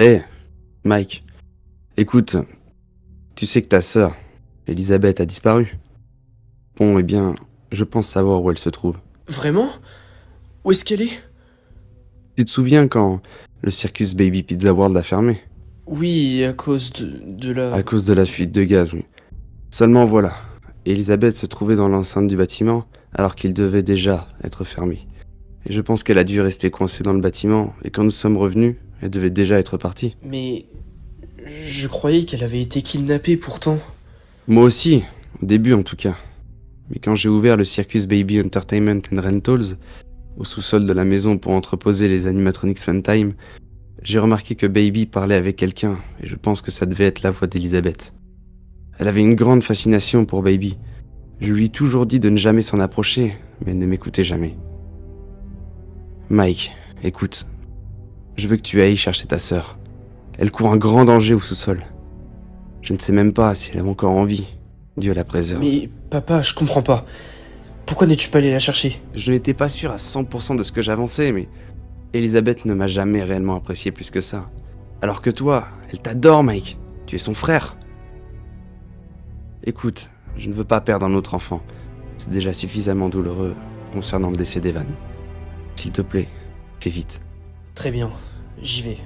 Hé, Mike, écoute, tu sais que ta sœur, Elisabeth, a disparu. Bon, eh bien, je pense savoir où elle se trouve. Vraiment? Où est-ce qu'elle est? Tu te souviens quand le Circus Baby Pizza World a fermé? Oui, à cause de la... À cause de la fuite de gaz, oui. Seulement voilà, Elisabeth se trouvait dans l'enceinte du bâtiment alors qu'il devait déjà être fermé. Et je pense qu'elle a dû rester coincée dans le bâtiment, et quand nous sommes revenus, elle devait déjà être partie. Mais... Je croyais qu'elle avait été kidnappée pourtant. Moi aussi, au début en tout cas. Mais quand j'ai ouvert le Circus Baby Entertainment and Rentals, au sous-sol de la maison pour entreposer les animatronics Funtime, j'ai remarqué que Baby parlait avec quelqu'un, et je pense que ça devait être la voix d'Elisabeth. Elle avait une grande fascination pour Baby. Je lui ai toujours dit de ne jamais s'en approcher, mais elle ne m'écoutait jamais. Mike, écoute, je veux que tu ailles chercher ta sœur. Elle court un grand danger au sous-sol. Je ne sais même pas si elle est encore en vie, Dieu la préserve. Mais papa, je comprends pas. Pourquoi n'es-tu pas allé la chercher? Je n'étais pas sûr à 100% de ce que j'avançais, mais Elisabeth ne m'a jamais réellement apprécié plus que ça. Alors que toi, elle t'adore, Mike. Tu es son frère. Écoute, je ne veux pas perdre un autre enfant. C'est déjà suffisamment douloureux concernant le décès d'Evan. S'il te plaît, fais vite. Très bien, j'y vais.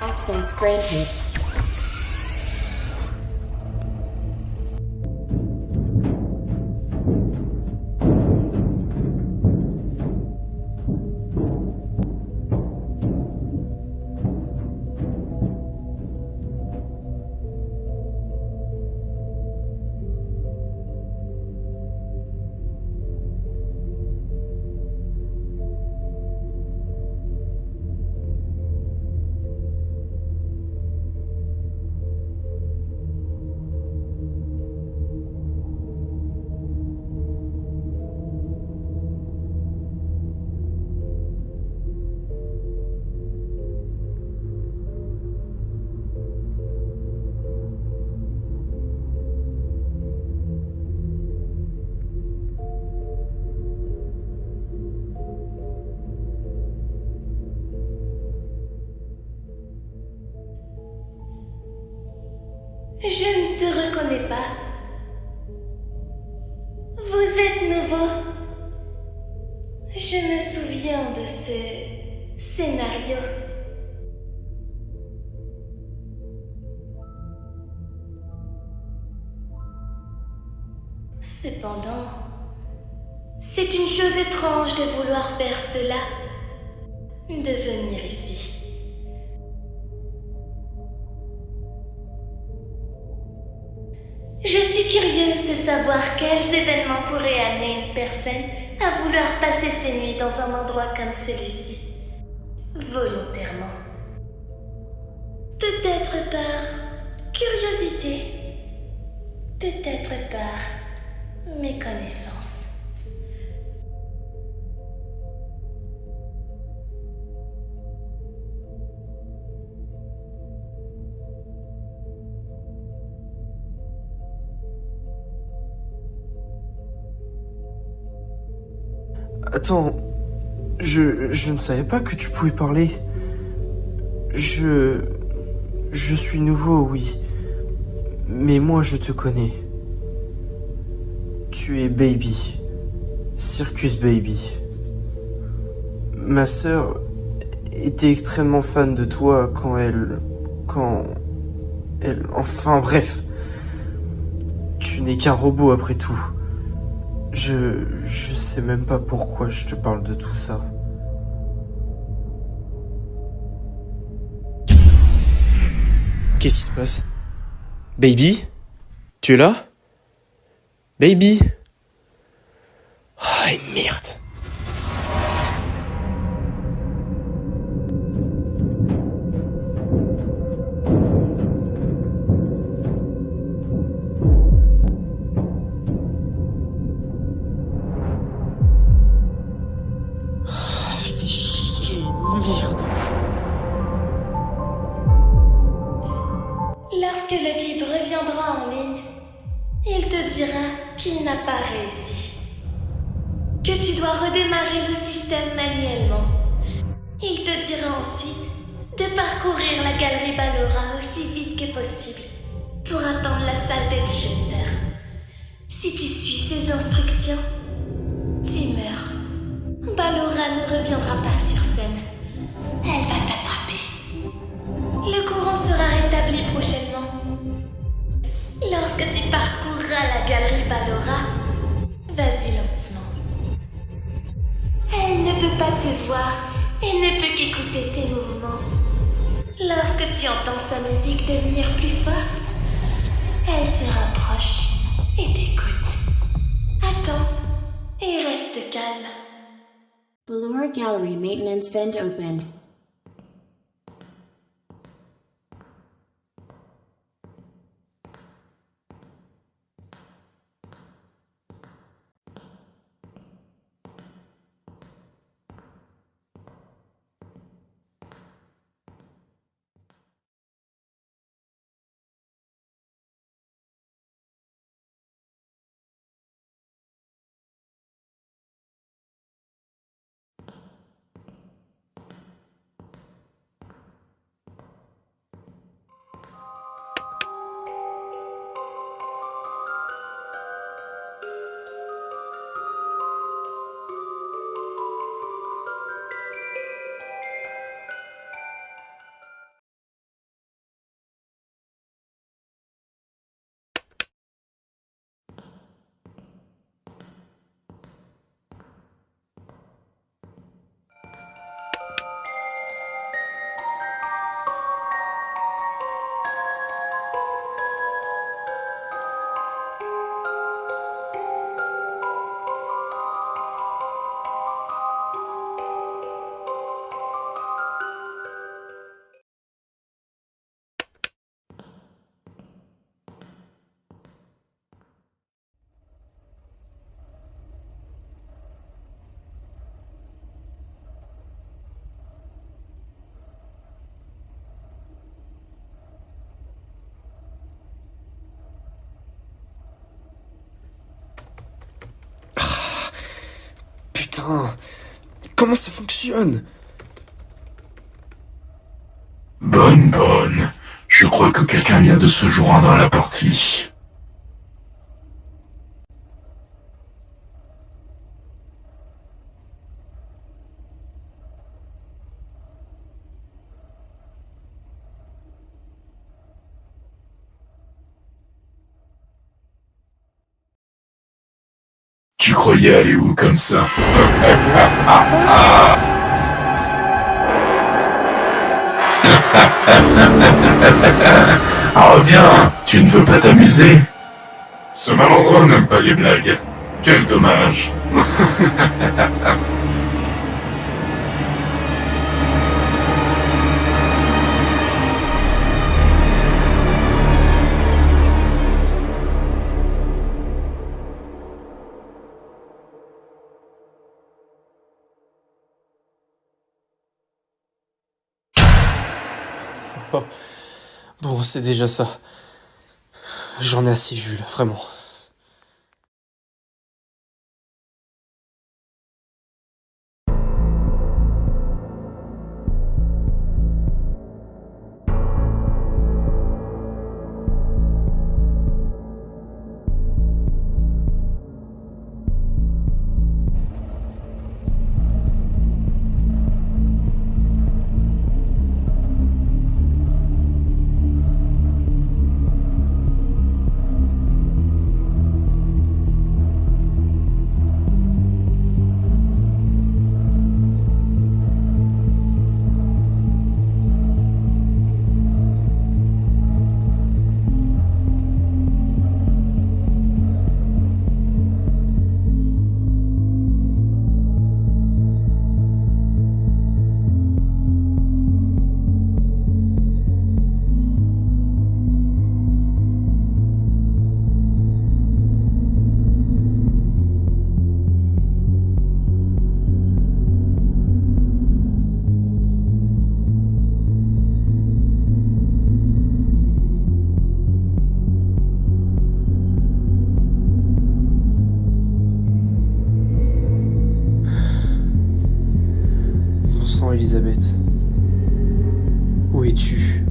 Access granted. Je ne te reconnais pas. Vous êtes nouveau. Je me souviens de ce scénario. Cependant, c'est une chose étrange de vouloir faire cela, de venir ici. Je suis curieuse de savoir quels événements pourraient amener une personne à vouloir passer ses nuits dans un endroit comme celui-ci, volontairement. Peut-être par curiosité, peut-être par méconnaissance. Attends, je ne savais pas que tu pouvais parler. Je suis nouveau, oui. Mais moi, je te connais. Tu es Baby. Circus Baby. Ma sœur était extrêmement fan de toi quand elle... Enfin bref. Tu n'es qu'un robot après tout. Je sais même pas pourquoi je te parle de tout ça. Qu'est-ce qui se passe? Baby? Tu es là? Baby? Ah, merde. Fais chier, merde. Lorsque le guide reviendra en ligne, il te dira qu'il n'a pas réussi. Que tu dois redémarrer le système manuellement. Il te dira ensuite de parcourir la galerie Ballora aussi vite que possible pour attendre la salle des disjoncteurs. Si tu suis ses instructions, tu meurs. Ballora ne reviendra pas sur scène. Elle va t'attraper. Le courant sera rétabli prochainement. Lorsque tu parcourras la galerie Ballora, vas-y lentement. Elle ne peut pas te voir et ne peut qu'écouter tes mouvements. Lorsque tu entends sa musique devenir plus forte, elle se rapproche et t'écoute. Attends et reste calme. Ballora Gallery maintenance vent opened. Putain, comment ça fonctionne? Bonne. Je crois que quelqu'un vient de se joindre à la partie. Tu croyais aller où comme ça? Reviens, tu ne veux pas t'amuser? Ce malandrin n'aime pas les blagues. Quel dommage. Bon, c'est déjà ça. J'en ai assez vu, là, vraiment. Bon sang, Elisabeth. Où es-tu?